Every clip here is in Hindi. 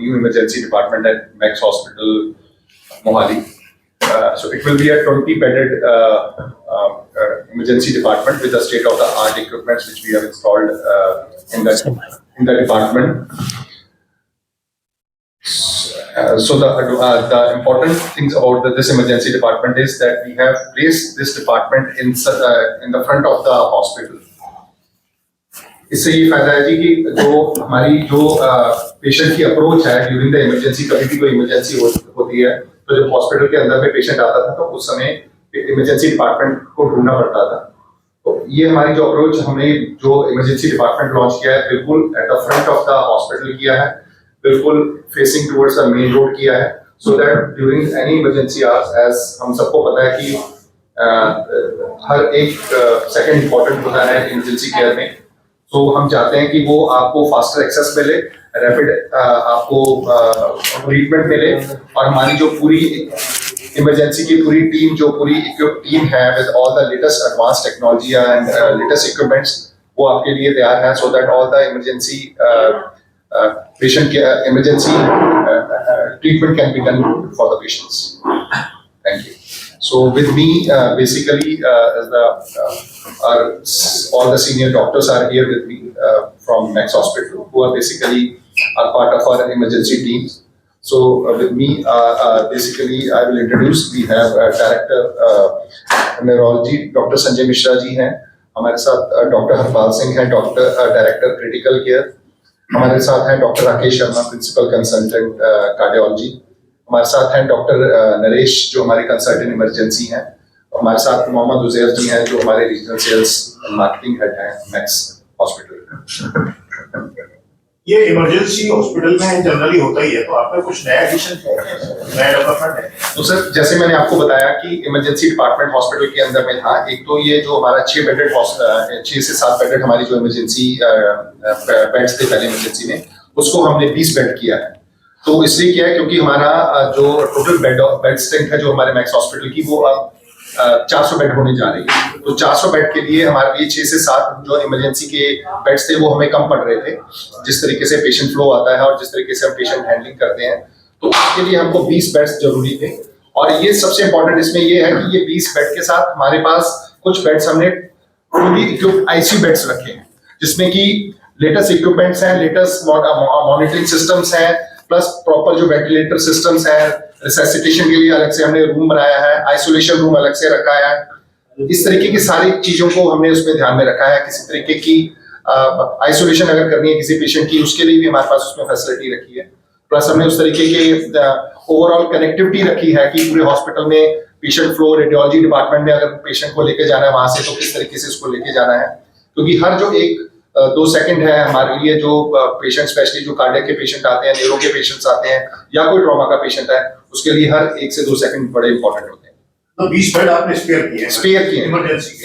new emergency department at Max Hospital, Mohali. So it will be a 20-bedded emergency department with the state-of-the-art equipments which we have installed in the department. So the important things about this emergency department is that we have placed this department in the front of the hospital. इससे ये फायदा है जी कि जो हमारी जो पेशेंट की अप्रोच है ड्यूरिंग द इमरजेंसी, कभी भी कोई इमरजेंसी होती है तो जब हॉस्पिटल के अंदर में पेशेंट आता था तो उस समय इमरजेंसी डिपार्टमेंट को ढूंढना पड़ता था। तो ये हमारी जो अप्रोच हमने जो इमरजेंसी डिपार्टमेंट लॉन्च किया है बिल्कुल at the front of the hospital किया है, बिल्कुल facing towards the main road किया है, so that during any emergency hours, as हम सबको पता है कि हर एक सेकंड इंपॉर्टेंट होता है इमरजेंसी केयर में। तो हम चाहते हैं कि वो आपको फास्टर एक्सेस मिले, रैपिड आपको ट्रीटमेंट मिले, और हमारी जो पूरी इमरजेंसी की पूरी टीम, जो पूरी इक्विप टीम है with all the latest advance technology and latest equipments, वो आपके लिए तैयार है, so that all the emergency patient के emergency treatment can be done for the patients. Thank you. So with me, basically, all the senior doctors are here with me from Max Hospital, who are basically are part of our emergency teams. So with me, basically, I will introduce. We have Director Neurology, Dr. Sanjay Mishra ji हैं हमारे साथ, Dr. हरपाल सिंह हैं, Director Critical Care हमारे साथ हैं, Dr. Rakesh Sharma, Principal Consultant Cardiology हमारे साथ हैं, डॉक्टर नरेश जो हमारे कंसल्टेंट इमरजेंसी हैं, हमारे साथ मोहम्मद उजैर जी हैं जो हमारे रीजनल सेल्स मार्केटिंग हेड हैं मैक्स हॉस्पिटल। ये इमरजेंसी हॉस्पिटल में जनरली होता ही है, तो आपका कुछ नया एडिशन है, नया डेवलपमेंट है? तो सर जैसे मैंने आपको बताया कि इमरजेंसी डिपार्टमेंट हॉस्पिटल के अंदर में था, एक तो ये जो हमारा 6 से 7 बेडेड हमारी जो इमरजेंसी बेड्स थे पहले इमरजेंसी में, उसको हमने 20 बेड किया है। तो इसलिए क्या है, क्योंकि हमारा जो टोटल बेड स्ट्रेंथ है जो हमारे मैक्स हॉस्पिटल की, वो अब 400 बेड होने जा रही है। तो 400 बेड के लिए हमारे लिए 6 से 7 जो इमरजेंसी के बेड्स थे वो हमें कम पड़ रहे थे, जिस तरीके से पेशेंट फ्लो आता है और जिस तरीके से हम पेशेंट हैंडलिंग करते हैं, तो उसके लिए हमको 20 बेड्स जरूरी थे। और ये सबसे इम्पोर्टेंट इसमें ये है कि ये 20 बेड के साथ हमारे पास कुछ बेड्स हमने फुली इक्विप्ड आईसीयू बेड्स रखे हैं, जिसमें कि लेटेस्ट इक्विपमेंट्स हैं, लेटेस्ट मॉनिटरिंग सिस्टम्स हैं, प्लस प्रॉपर जो वेंटिलेटर सिस्टम्स हैं, रिससिटेशन के लिए अलग से हमने रूम बनाया है, आइसोलेशन रूम अलग से रखा है। इस तरीके की सारी चीजों को हमने उसमें ध्यान में रखा है। किसी तरीके की आइसोलेशन अगर करनी है किसी पेशेंट की, उसके लिए भी हमारे पास उसमें फैसिलिटी रखी है। प्लस हमने उस तरीके के ओवरऑल कनेक्टिविटी रखी है कि पूरे हॉस्पिटल में पेशेंट फ्लो, रेडियोलॉजी डिपार्टमेंट में अगर पेशेंट को लेके जाना है वहां से, तो किस तरीके से उसको लेके जाना है, क्योंकि हर जो 1-2 सेकंड है हमारे लिए, जो पेशेंट स्पेशली जो कार्डियक के पेशेंट आते हैं, न्यूरो के पेशेंट्स आते हैं, या कोई ट्रॉमा का पेशेंट है, उसके लिए हर 1 से 2 सेकंड बड़े इंपॉर्टेंट होते हैं। तो 20 बेड आपने स्पेयर किए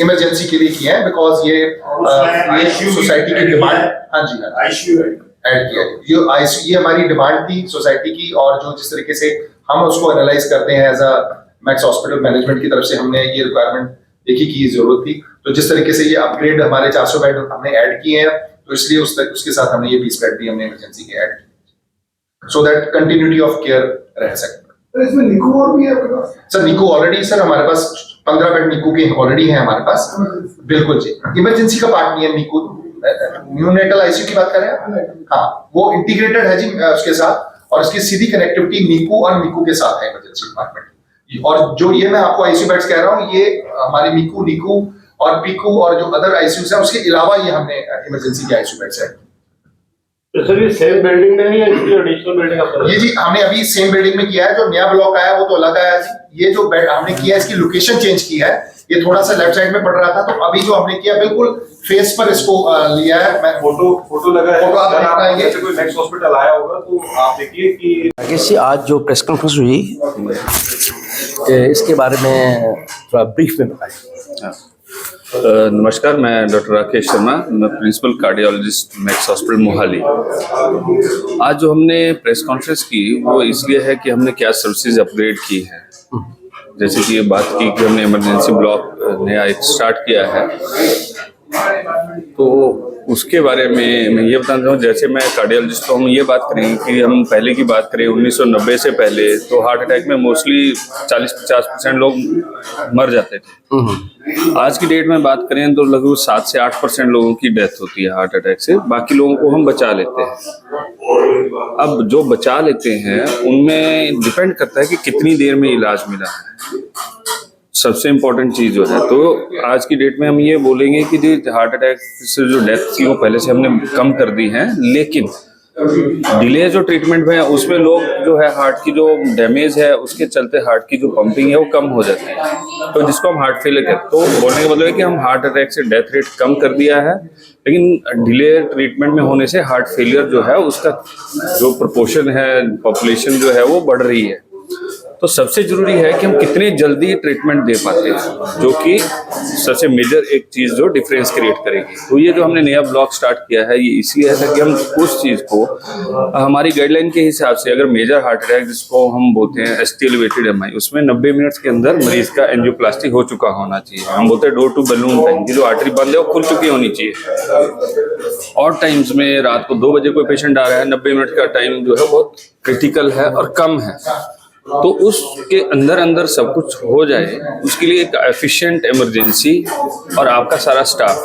इमरजेंसी के लिए किए हैं, बिकॉज ये सोसाइटी की डिमांड, हाँ जी हाँ, आईसीयू ऐड किया है। ये हमारी डिमांड थी सोसाइटी की, और जो जिस तरीके से हम उसको एनालाइज करते हैं as a Max hospital management की तरफ से, हमने ये रिक्वायरमेंट देखी कि ये जरूरत थी। तो जिस तरीके से ये अपग्रेड हमारे 400 बेड हमने ऐड किए हैं, तो इसलिए उसके साथ हमने ये 20 बेड भी हमने इमरजेंसी के ऐड किए, so that continuity of care रह सके। तो इसमें निकू और भी है आपके पास? सर निकू ऑलरेडी, सर हमारे पास 15 बेड निकू के ऑलरेडी हैं हमारे पास। बिल्कुल जी, इमरजेंसी का पार्ट नहीं है निकू, न्यूनेटल आईसीयू की बात कर रहे हैं? हाँ, वो इंटीग्रेटेड है जी उसके साथ, और उसकी सीधी कनेक्टिविटी निकू और निकू के साथ है इमरजेंसी डिपार्टमेंट। और जो ये मैं आपको आईसीयू बेड्स कह रहा हूँ, ये हमारे निकू, निकू और पीकू और जो अदर आईसीयूज हैं, उसके अलावा ये हमने इमरजेंसी के आईसीयू बेड्स हैं। तो सर ये सेम बिल्डिंग में है या इसकी एडिशनल बिल्डिंग आपने? ये जी हमने अभी सेम बिल्डिंग में किया है, जो नया ब्लॉक आया वो तो अलग आया जी। ये जो बेड हमने किया है, इसकी लोकेशन चेंज की है, ये थोड़ा सा लेफ्ट साइड में पड़ रहा था, तो अभी जो हमने किया बिल्कुल फेस पर इसको लिया है। मैं फोटो लगा है, फोटो आप दिखाएंगे, जैसे कोई मैक्स हॉस्पिटल आया होगा तो आप देखिए कि राकेश जी, आज जो प्रेस कॉन्फ्रेंस हुई इसके बारे में थोड़ा ब्रीफ में बताएं। नमस्कार, मैं डॉक्टर राकेश शर्मा, मैं principal cardiologist Max hospital Mohali. आज जो हमने प्रेस कॉन्फ्रेंस की वो इसलिए है कि हमने क्या सर्विसेज अपग्रेड की है। जैसे कि ये बात की कि हमने इमरजेंसी ब्लॉक नया एक स्टार्ट किया है, तो उसके बारे में मैं ये बताना चाहूँ, जैसे मैं कार्डियोलॉजिस्ट, तो हम ये बात करेंगे कि हम पहले की बात करें 1990 से पहले, तो हार्ट अटैक में मोस्टली 40-50% लोग मर जाते थे। आज की डेट में बात करें तो लगभग 7 से 8% लोगों की डेथ होती है हार्ट अटैक से, बाकी लोगों को हम बचा लेते हैं। अब जो बचा लेते हैं उनमें डिपेंड करता है कि कितनी देर में इलाज मिला है, सबसे इम्पोर्टेंट चीज़ जो है। तो आज की डेट में हम ये बोलेंगे कि जो हार्ट अटैक से जो डेथ थी वो पहले से हमने कम कर दी है, लेकिन डिले जो ट्रीटमेंट में है उसमें लोग जो है हार्ट की जो डैमेज है उसके चलते हार्ट की जो पंपिंग है वो कम हो जाती है, तो जिसको हम हार्ट फेलियर कहते हैं। तो बोलने का मतलब है कि हम हार्ट अटैक से डेथ रेट कम कर दिया है, लेकिन डिले ट्रीटमेंट में होने से हार्ट फेलियर जो है उसका जो प्रोपोर्शन है पॉपुलेशन जो है वो बढ़ रही है। तो सबसे जरूरी है कि हम कितने जल्दी ट्रीटमेंट दे पाते हैं, जो कि सबसे मेजर एक चीज़ जो डिफरेंस क्रिएट करेगी। तो ये जो हमने नया ब्लॉक स्टार्ट किया है ये इसलिए है ताकि हम उस चीज़ को हमारी गाइडलाइन के हिसाब से, अगर मेजर हार्ट अटैक जिसको हम बोलते हैं ST एलिवेटेड MI, उसमें 90 मिनट्स के अंदर मरीज का एंजियोप्लास्टी हो चुका होना चाहिए। हम बोलते हैं डोर टू बलून टाइम, की जो आर्टरी बंद है वो खुल चुकी होनी चाहिए। और टाइम्स में रात को 2 बजे कोई पेशेंट आ रहा है, 90 मिनट का टाइम जो है बहुत क्रिटिकल है और कम है, तो उसके अंदर अंदर सब कुछ हो जाए, उसके लिए एक एफिशिएंट इमरजेंसी और आपका सारा स्टाफ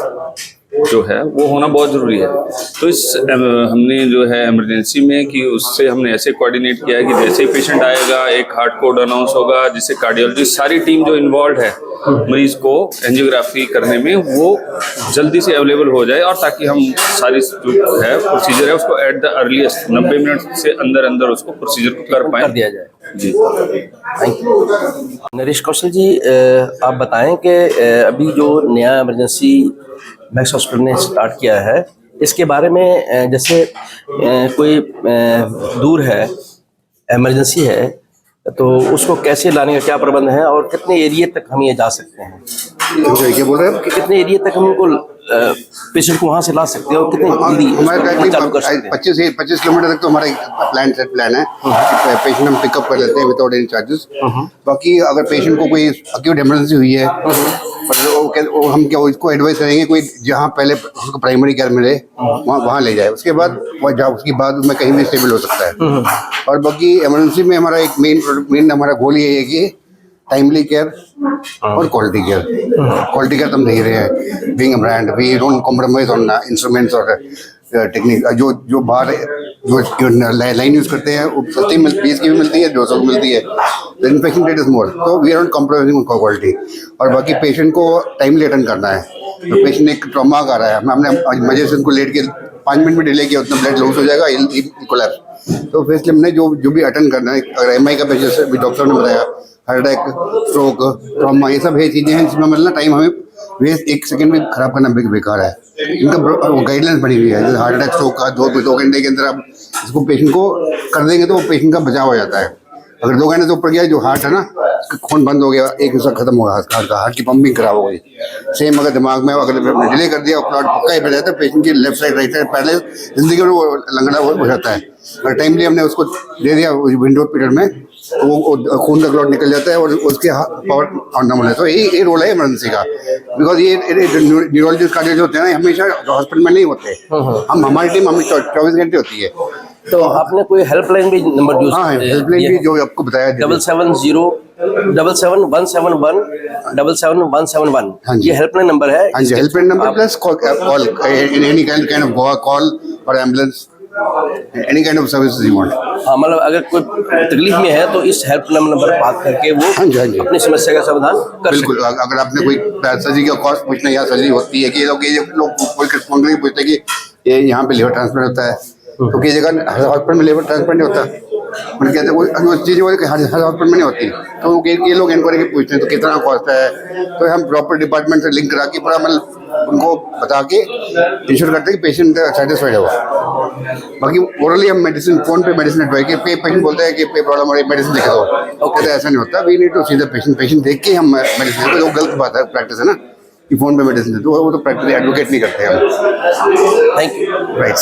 जो है वो होना बहुत ज़रूरी है। तो इस हमने जो है इमरजेंसी में कि उससे हमने ऐसे कोऑर्डिनेट किया है कि जैसे ही पेशेंट आएगा एक हार्ट कोड अनाउंस होगा, जिससे कार्डियोलॉजिस्ट सारी टीम जो इन्वॉल्व है मरीज को एंजियोग्राफी करने में वो जल्दी से अवेलेबल हो जाए, और ताकि हम सारी जो है प्रोसीजर है उसको एट द अर्लीस्ट 90 मिनट से अंदर अंदर उसको प्रोसीजर को कर पाए, कर दिया जाए। जी। Thank you. नरेश कौशल जी, आप बताएं कि अभी जो नया इमरजेंसी मैक्स हॉस्पिटल ने स्टार्ट किया है, इसके बारे में जैसे कोई दूर है, इमरजेंसी है, तो उसको कैसे लाने का क्या प्रबंध है और कितने एरिया तक हम ये जा सकते हैं? क्या बोल रहे हैं? कि कितने एरिया तक हम उनको पेशेंट को वहाँ से ला सकते हैं और कितने हमारे चालू कर सकते हैं? 25 किलोमीटर तक तो हमारा प्लान है। पेशेंट हम पिकअप कर लेते हैं विदाउट एनी चार्जेस। बाकी अगर पेशेंट को कोई अक्यूट इमरजेंसी हुई है, पर हम क्या उसको एडवाइस करेंगे कोई जहाँ पहले उसको प्राइमरी केयर मिले वहाँ ले जाए, उसके बाद उसके बाद में कहीं भी स्टेबल हो सकता है। और बाकी इमरजेंसी में हमारा एक मेन हमारा गोल ये है कि टाइमली केयर और क्वालिटी केयर तो हम दे रहे हैं। Being a brand we don't compromise on instruments और टेक्निक। जो बाहर जो लाइन यूज करते हैं वो सस्ती 20 की भी मिलती है, 200 की मिलती है, the infection rate is more, तो we are not compromising on quality. और बाकी पेशेंट को टाइमली अटेंड करना है। तो पेशेंट एक ट्रॉमा आ रहा है, हमने मजे से उनको लेट के 5 मिनट में डिले किया, उतना ब्लड लॉस हो जाएगा, कोलैप्स। तो फिर हमने जो भी अटेंड करना है, अगर MI का पेशेंट भी डॉक्टर ने बताया, हार्ट अटैक, स्ट्रोक, ट्रॉमा, ये सब है चीज़ें हैं जिसमें मतलब टाइम हमें वेस्ट 1 सेकंड भी खराब करना बेकार है। इनका गाइडलाइंस बनी हुई है, जैसे हार्ट अटैक, स्ट्रोक का 2 घंटे के अंदर आप इसको पेशेंट को कर देंगे तो पेशेंट का बचाव हो जाता है। अगर 2 घंटे से ऊपर गया, जो हार्ट है ना, खून बंद हो गया, एक हिस्सा खत्म हो गया, हार्ट की पंपिंग खराब हो गई। सेम अगर दिमाग में अगर डिले कर दिया, क्लॉट पक्का ही बढ़ जाता है, पेशेंट की लेफ्ट साइड राइट साइड पहले जिंदगी में वो लंगड़ा हो जाता है। अगर टाइमली हमने उसको दे दिया विंडो पीरियड में, तो वो खून का क्लॉट निकल जाता है और उसके पावर नॉर्मल है। तो ये रोल है इमरजेंसी का। बिकॉज ये न्यूरोलॉजिस्ट कार्डियोलॉजिस्ट होते हैं ना, हमेशा हॉस्पिटल में नहीं होते। हमारी टीम हमें 24 घंटे होती है। तो आपने कोई हेल्पलाइन भी नंबर यूज? हाँ, हेल्पलाइन भी जो आपको बताया 770-771-771। हाँ जी। ये हेल्पलाइन नंबर है। हाँ जी, helpline number plus call any kind of call और ambulance, any kind of services you want. हाँ, मतलब अगर कोई तकलीफ में है तो इस हेल्पलाइन नंबर पर बात करके वो हाँ जी। अपनी समस्या का समाधान कर बिल्कुल। अगर आपने कोई सर्जरी का कॉस्ट पूछना, या सर्जरी होती है कि लोग कोई कस्टमर पूछते हैं कि ये यहाँ पे लिवर ट्रांसप्लांट होता है, तो कई जगह हॉस्पिटल में लिवर ट्रांसप्लांट नहीं होता। उन्हें कहते हैं वो चीज़ें हर हॉस्पिटल में नहीं होती, तो ये लोग इंक्वायरी पूछते हैं तो कितना कॉस्ट है। तो हम प्रॉपर डिपार्टमेंट से लिंक करा के पूरा मतलब उनको बता के इंश्योर करते हैं कि पेशेंट सेटिस्फाइड हो। बाकी ओरली हम मेडिसिन, फोन पे मेडिसिन एडवाइस के पेशेंट बोलता है कि प्रॉब्लम हो रही है, मेडिसिन लिख दो, तो ऐसा नहीं होता। We need to see the patient देख के हम मेडिसिन, जो गलत बात है, प्रैक्टिस है ना कि फोन पे मेडिसिन दे दो, वो तो प्रैक्टिस एडवोकेट नहीं करते हम। Thank you. राइट।